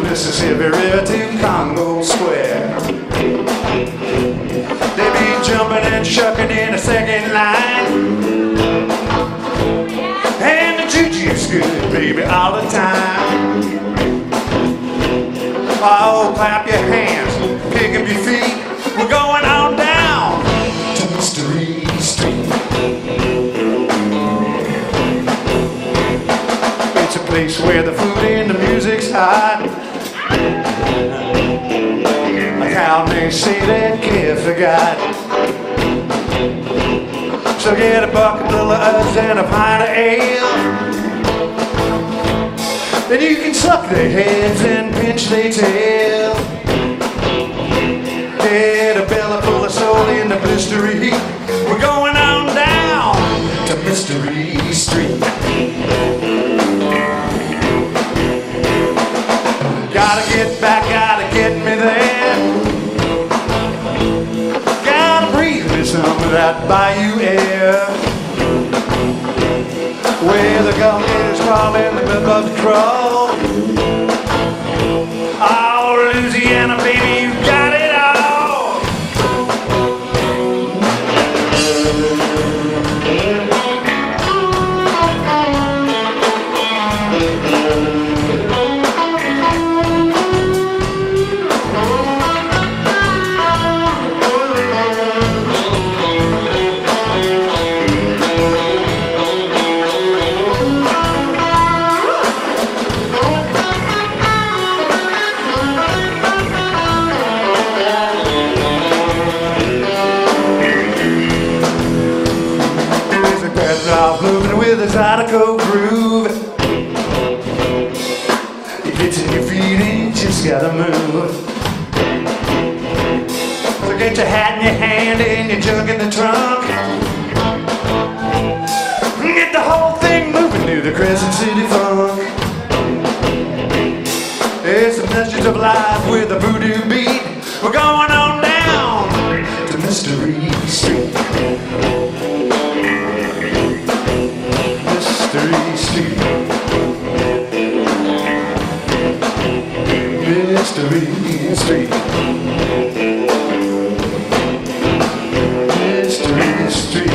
Mississippi River to Congo Square. They be jumping and shucking in a second line, and the juju's good, baby, all the time. Oh, clap your hands, pick up your feet. We're going on down to Mystery Street. It's a place where the food and the music's hot. Like how they say that kid forgot. So get a bucket full of us and a pint of ale. Then you can suck their heads and pinch their tail. Get a belly full of soul in the blistery heat. We're going on down to Mystery Street. Gotta get back, gotta get me there. Gotta breathe me some of that bayou air. Where the gum is crawling, the bugs crawl. Oh, Louisiana, baby, you got it all. Moving with a zydeco groove. It gets in your feet and you just gotta move. So get your hat in your hand and your junk in the trunk. Get the whole thing moving through the Crescent City funk. It's a message of life with a voodoo beat. We're going on down to Mystery Street. Mystery Street. Mystery Street. Mystery Street.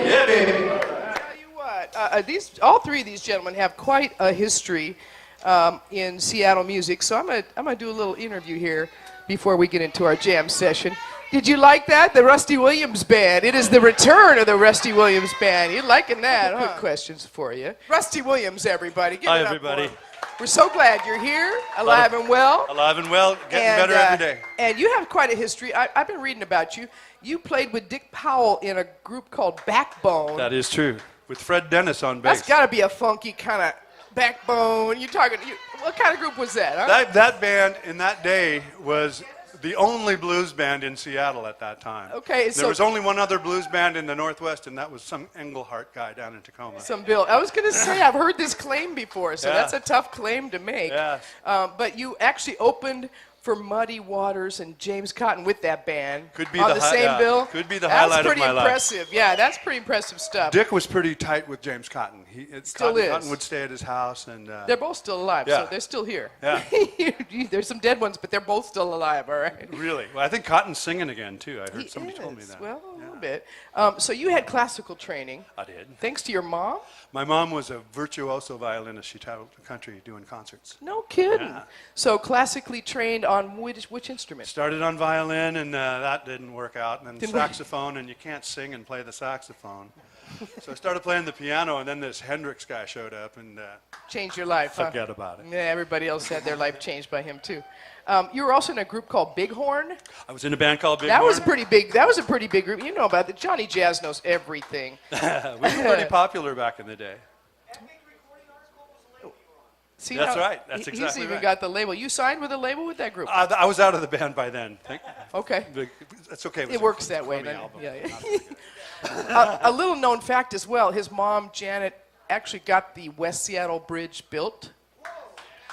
Yeah, baby. I'll tell you what, all three of these gentlemen have quite a history in Seattle music, so I'm gonna do a little interview here before we get into our jam session. Did you like that? The Rusty Williams Band. It is the return of the Rusty Williams Band. You're liking that, huh? Good questions for you. Rusty Williams, everybody. Give Hi, it up everybody. for him. We're so glad you're here, alive and well. Alive and well, getting better every day. And you have quite a history. I've been reading about you. You played with Dick Powell in a group called Backbone. That is true. With Fred Dennis on bass. That's got to be a funky kind of Backbone. What kind of group was that, huh? That band in that day was the only blues band in Seattle at that time. Okay, so there was only one other blues band in the Northwest, and that was some Englehart guy down in Tacoma. Some Bill. I was going to say, I've heard this claim before, so Yeah. that's a tough claim to make. Yes. But you actually opened for Muddy Waters and James Cotton with that band. Could be on the the hi- same yeah, bill. could be the highlight of my life. That's pretty impressive. Yeah, that's pretty impressive stuff. Dick was pretty tight with James Cotton. Still is. Cotton would stay at his house, and They're both still alive, Yeah. so they're still here. Yeah. There's some dead ones, but they're both still alive, all right? really. Well, I think Cotton's singing again too. I heard He somebody told me is. that. Well, a Yeah. little bit. So you had classical training. I did. Thanks to your mom? My mom was a virtuoso violinist. She traveled the country doing concerts. No kidding. Yeah. So classically trained on which instrument? Started on violin, and that didn't work out. And then Didn't work. saxophone, and you can't sing and play the saxophone. So I started playing the piano, and then this Hendrix guy showed up, and Changed your life, huh? forget about it. Yeah, everybody else had their life changed by him, too. You were also in a group called Bighorn. I was in a band called Big That Horn. was pretty big. That was a pretty big group. You know about it. Johnny Jazz knows everything. We were pretty popular back in the day. See, That's now, right. That's exactly He's even right. got the label. You signed with a label with that group? I was out of the band by then. Okay. That's okay. It works that way. crummy doesn't it? album. Yeah. A little known fact as well, his mom, Janet, actually got the West Seattle Bridge built.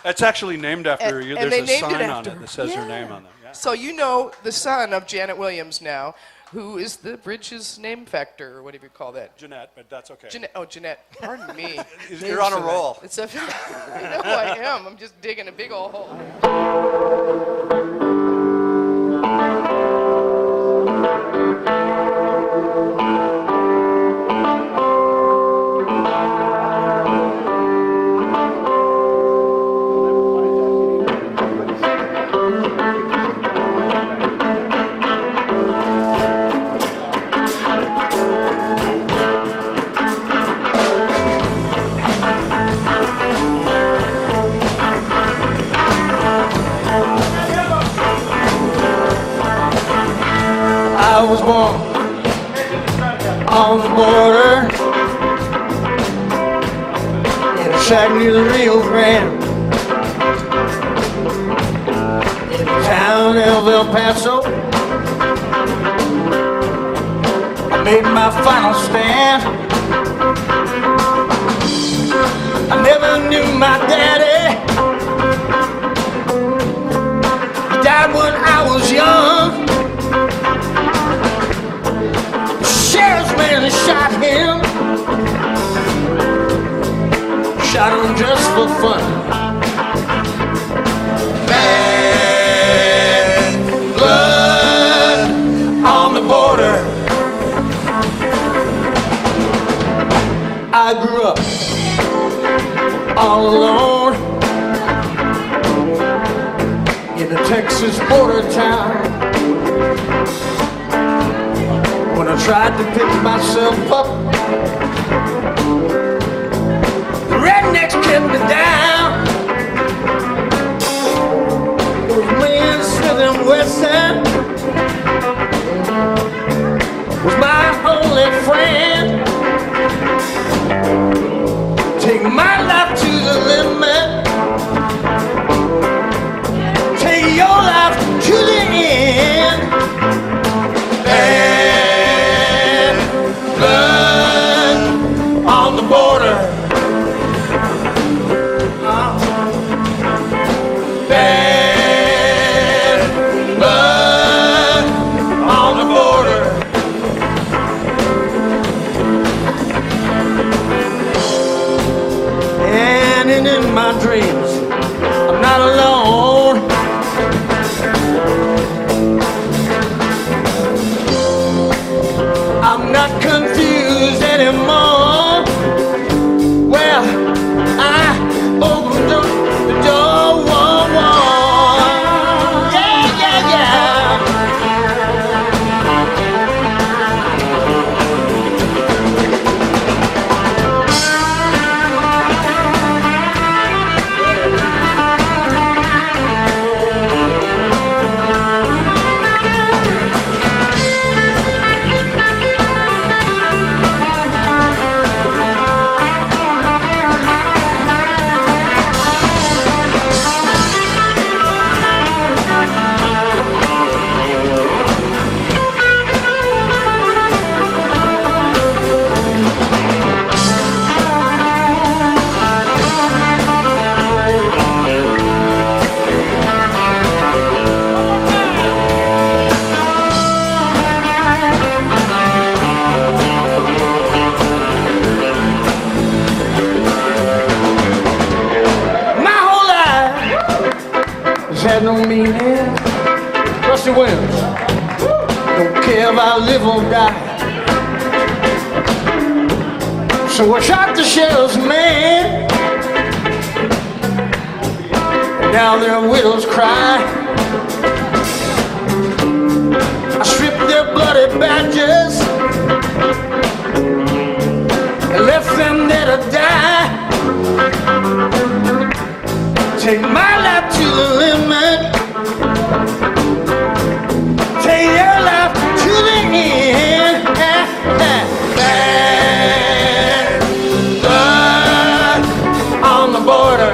It's actually named after And- you. and There's they a named it sign on after it her. that says her Yeah. name on there. Yeah. So you know the son of Janet Williams now, who is the bridge's name factor, or whatever you call that. Jeanette, but that's okay. Jeanette. Pardon me. You're on a roll. It's a, I know I am. I'm just digging a big old hole. I was born on the border in a shack near the Rio Grande, in the town of El Paso. I made my final stand. I never knew my daddy. He died when I was young. Sheriff's man shot him. Shot him just for fun. Bad blood on the border. I grew up all alone in a Texas border town. When I tried to pick myself up, the rednecks kept me down. Those men Smith and Wesson was my only friend. Take my life to the limit. Take your life to the end. Blood on the border. Bad blood on the border. And in my dreams, I'm not alone. I'm not confused anymore. Well, I opened up the door. Whoa, whoa. Yeah, yeah, yeah. My whole life has had no meaning. Rusty Williams, don't care if I live or die. So I shot the sheriff's man. Now their widows cry. I stripped their bloody badges and left them there to die. Take my life to the limit. Take your life to the end. Bad blood on the border.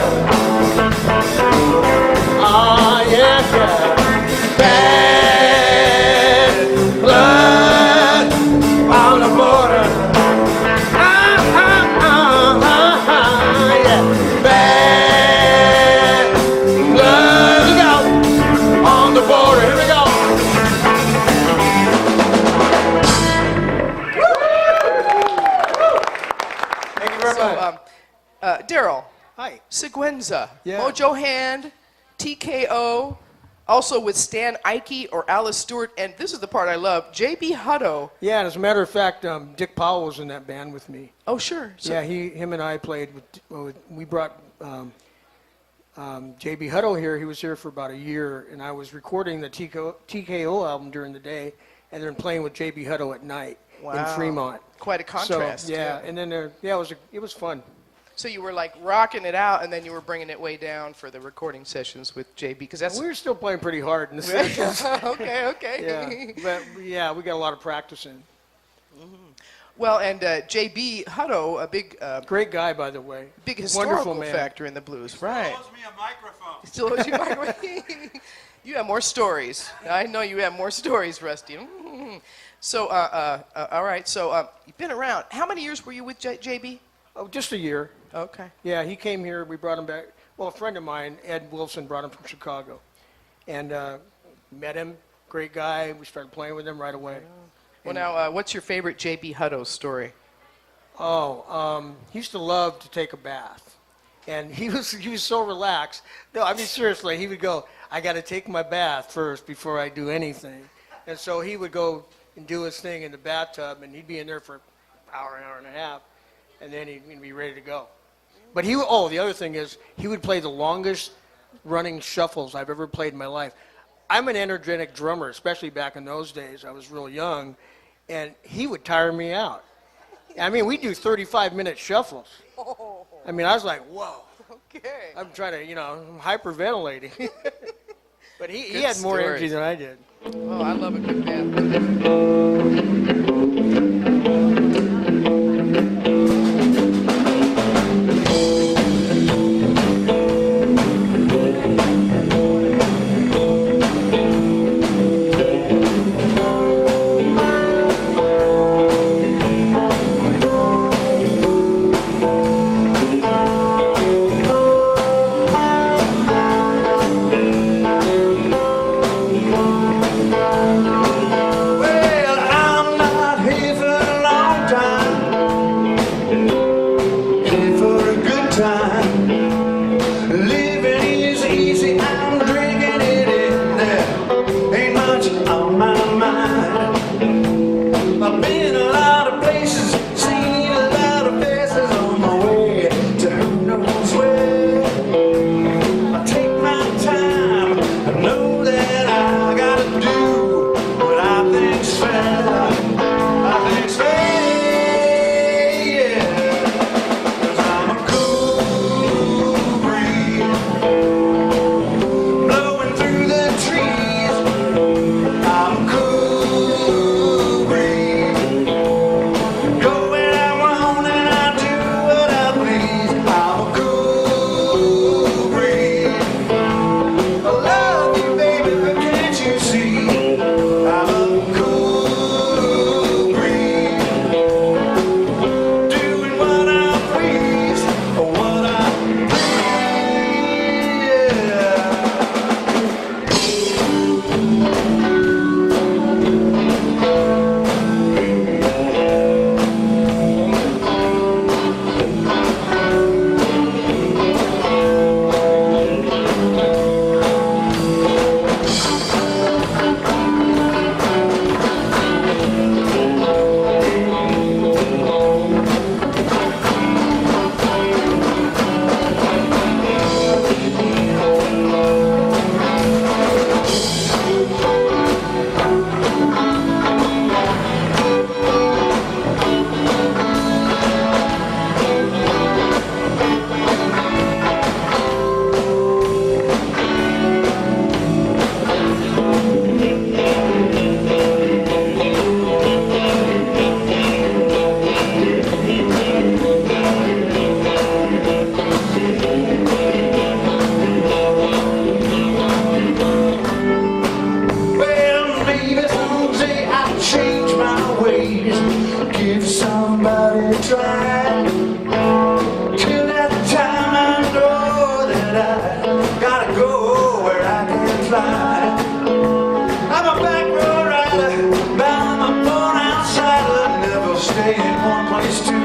Oh, yeah, yeah. Bad blood on the border. Yeah. Bad blood. Look out on the border. Here we go. Thank you very much. Darryl Hi. Siguenza, Yeah. Mojo Hand, TKO, also with Stan Ike or Alice Stewart, and this is the part I love, J.B. Hutto. Yeah, and as a matter of fact, Dick Powell was in that band with me. Oh, sure. So, Yeah, him and I played we brought J.B. Hutto here. He was here for about a year, and I was recording the TKO album during the day, and then playing with J.B. Hutto at night in Fremont. Quite a contrast. So, yeah, and then it was fun. So you were like rocking it out, and then you were bringing it way down for the recording sessions with JB, because that's We were still playing pretty hard in the sessions. okay. Yeah, but yeah, we got a lot of practice in. Well, and JB Hutto, a big, Great guy, by the way. big Wonderful historical man. factor in the blues, right? Owes me a microphone. Still owes you microphone. You have more stories. I know you have more stories, Rusty. So, all right. So you've been around. How many years were you with JB? Oh, just a year. Okay. Yeah, he came here. We brought him back. Well, a friend of mine, Ed Wilson, brought him from Chicago, and met him. Great guy. We started playing with him right away. Well, now, what's your favorite JB Hutto story? He used to love to take a bath, and he was so relaxed. No, I mean seriously, he would go, "I got to take my bath first before I do anything," and so he would go and do his thing in the bathtub, and he'd be in there for an hour and a half, and then he'd be ready to go. But the other thing is, he would play the longest running shuffles I've ever played in my life. I'm an energetic drummer, especially back in those days. I was real young, and he would tire me out. I mean, we do 35-minute shuffles. I mean, I was like, whoa. Okay. I'm trying to, I'm hyperventilating. But he Good had more energy stories. than I did. Oh, I love a good band. Well, I'm not here for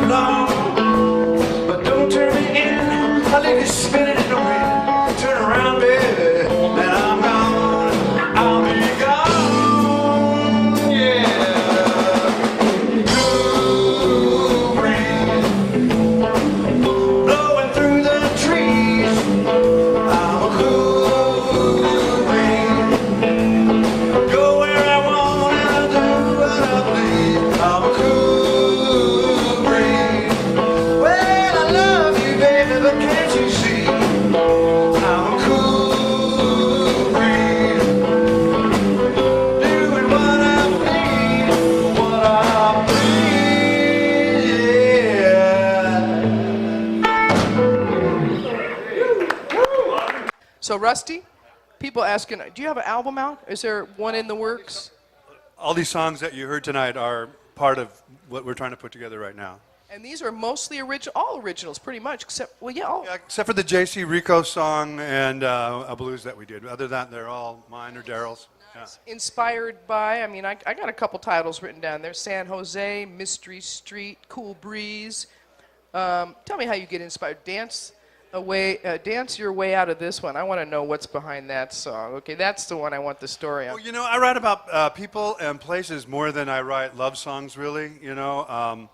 long. But don't turn me in, I'll leave you spinning in the wind. Turn around, baby, and I'm gone. I'll be gone, yeah. Cool breeze blowing through the trees. I'm a cool breeze. Go where I want and I'll do what I please. I'm a cool breeze. Well, I love you, baby, but can't you see? I'm a cool breeze. Doing what I please, what I please, yeah. So, Rusty, people asking, do you have an album out? Is there one in the works? All these songs that you heard tonight are part of what we're trying to put together right now. And these are mostly all originals, pretty much, except, well, yeah, all. Yeah, except for the J.C. Rico song and a blues that we did. Other than that, they're all mine or Darryl's. Yeah. Inspired by, I mean, I got a couple titles written down there. San Jose, Mystery Street, Cool Breeze. Tell me how you get inspired. Dance your way out of this one. I want to know what's behind that song. Okay, that's the one I want the story on. Well, you know, I write about people and places more than I write love songs, really. You know,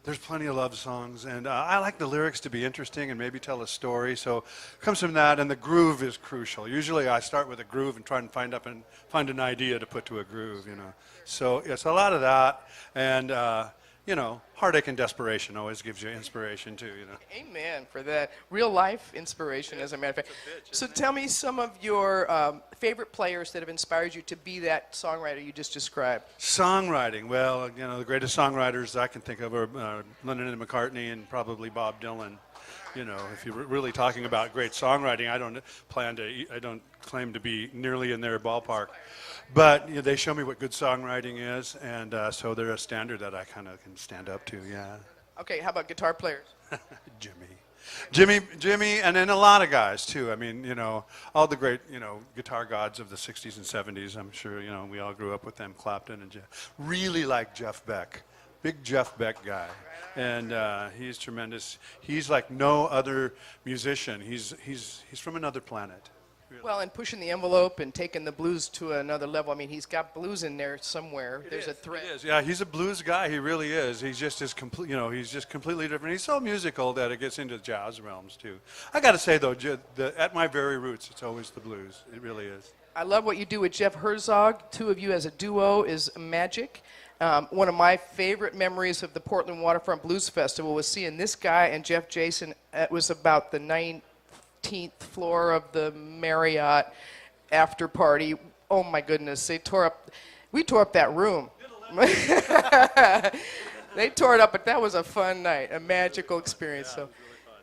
there's plenty of love songs, and I like the lyrics to be interesting and maybe tell a story. So it comes from that, and the groove is crucial. Usually I start with a groove and try and find an idea to put to a groove, you know. So it's a lot of that, and you know, heartache and desperation always gives you inspiration too, you know. Amen for that. Real life inspiration, as a matter of fact. So tell me some of your favorite players that have inspired you to be that songwriter you just described. Songwriting, well, you know, the greatest songwriters I can think of are Lennon and McCartney and probably Bob Dylan. You know, if you're really talking about great songwriting, I don't claim to be nearly in their ballpark. But you know, they show me what good songwriting is, and so they're a standard that I kind of can stand up to, yeah. Okay, how about guitar players? Jimmy, and then a lot of guys, too. I mean, you know, all the great, you know, guitar gods of the 60s and 70s. I'm sure, you know, we all grew up with them, Clapton and Jeff. Really like Jeff Beck. Big Jeff Beck guy. And he's tremendous. He's like no other musician. He's from another planet. Really. Well, and pushing the envelope and taking the blues to another level. I mean, he's got blues in there somewhere. There's a thread. It is. Yeah, he's a blues guy. He really is. He's just you know, he's just completely different. He's so musical that it gets into jazz realms too. I got to say though, at my very roots, it's always the blues. It really is. I love what you do with Jeff Herzog. Two of you as a duo is magic. One of my favorite memories of the Portland Waterfront Blues Festival was seeing this guy and Jeff Jason. It was about the 19th floor of the Marriott after party. Oh my goodness, we tore up that room. They tore it up, but that was a fun night, a magical experience. So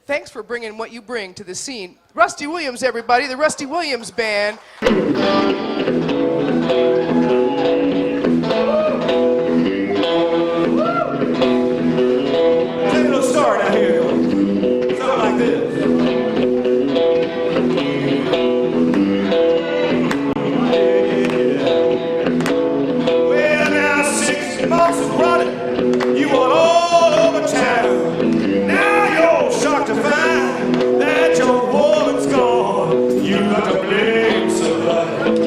thanks for bringing what you bring to the scene. Rusty Williams, everybody, the Rusty Williams Band. Take a little start out here. Something like this. Well, now 6 months of running, you were all over town. Now you're shocked to find that your woman's gone. You got to blame somebody.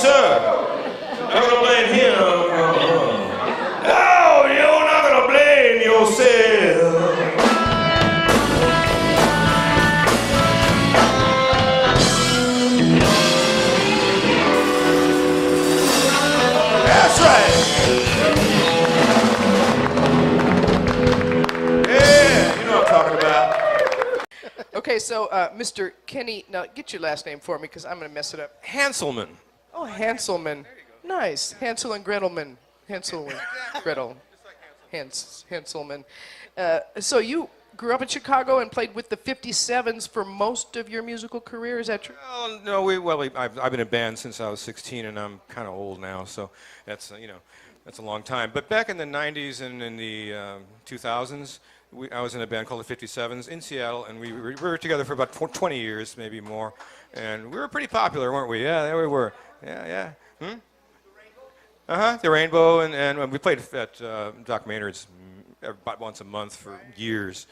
sir. I'm gonna blame him. No, you're not gonna blame yourself. That's right. Yeah, you know what I'm talking about. Okay, so Mr. Kenny, now get your last name for me because I'm going to mess it up. Hanselman. Oh, Hanselman. Nice. Hansel and Gretelman. Hansel and Gretel. Hanselman. So you grew up in Chicago and played with the 57s for most of your musical career, is that true? Well, no, I've been in band since I was 16, and I'm kind of old now, so that's that's a long time. But back in the 90s and in the 2000s, I was in a band called the 57s in Seattle, and we were together for about 20 years, maybe more, and we were pretty popular, weren't we? Yeah, there we were. Yeah. The Rainbow, and we played at Doc Maynard's about once a month for years,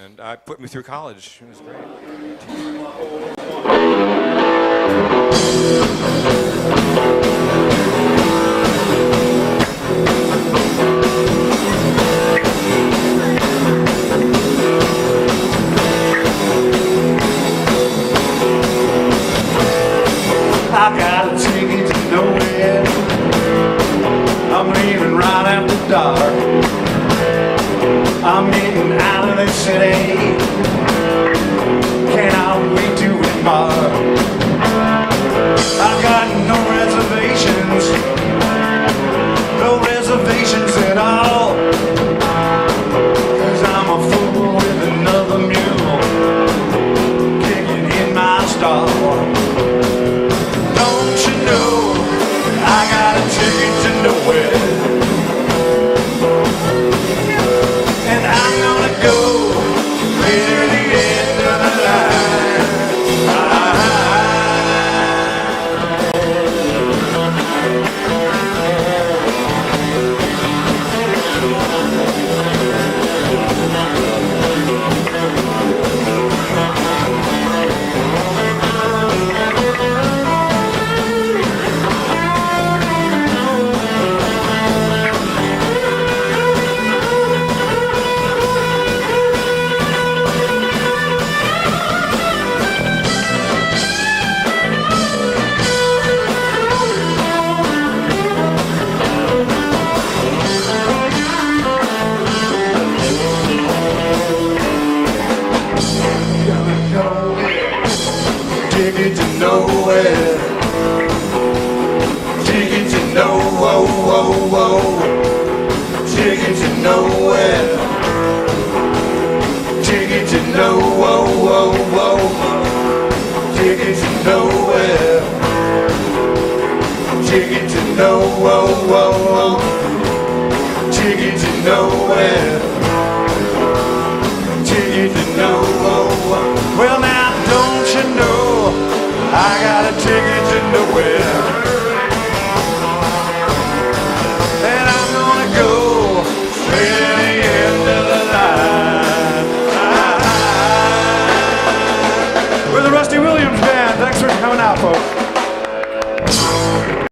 and I put me through college. It was great. I got a ticket to nowhere. I'm leaving right after dark. I'm getting out of this city. Cannot wait to embark. I've got no reservations. No reservations at all. 'Cause I'm a fool with another mule kicking in my stall. I got a ticket to nowhere, and I'm gonna go right to the end of the line. Ticket to nowhere. Ticket to nowhere. Ticket to nowhere. Ticket to nowhere. Ticket to nowhere. Ticket to nowhere. Ticket to nowhere. Ticket to nowhere. Well, now don't you know I got a ticket to nowhere, and I'm gonna go straight to the end of the line. We're the Rusty Williams Band. Thanks for coming out, folks.